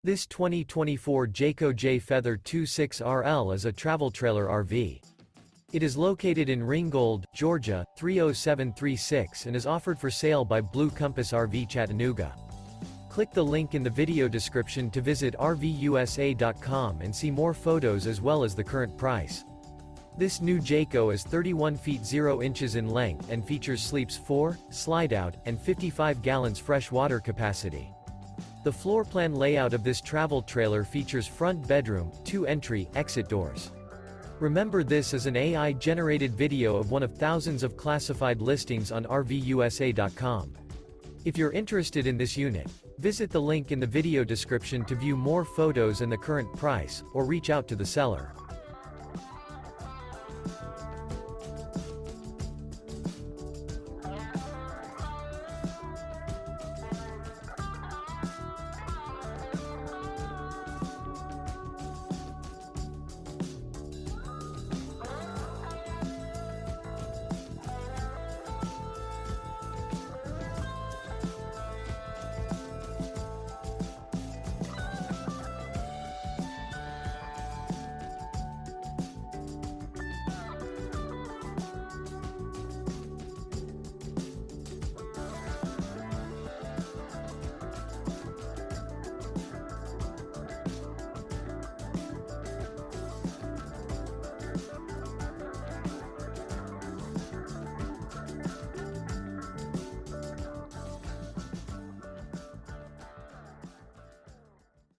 This 2024 Jayco Jay Feather 26RL is a travel trailer RV. It is located in Ringgold, Georgia, 30736 and is offered for sale by Blue Compass RV Chattanooga. Click the link in the video description to visit RVUSA.com and see more photos as well as the current price. This new Jayco is 31 feet 0 inches in length and features sleeps 4, slide-out, and 55 gallons fresh water capacity. The floor plan layout of this travel trailer features front bedroom, 2 entry/exit doors. Remember, this is an AI-generated video of one of thousands of classified listings on RVUSA.com. If you're interested in this unit, visit the link in the video description to view more photos and the current price, or reach out to the seller.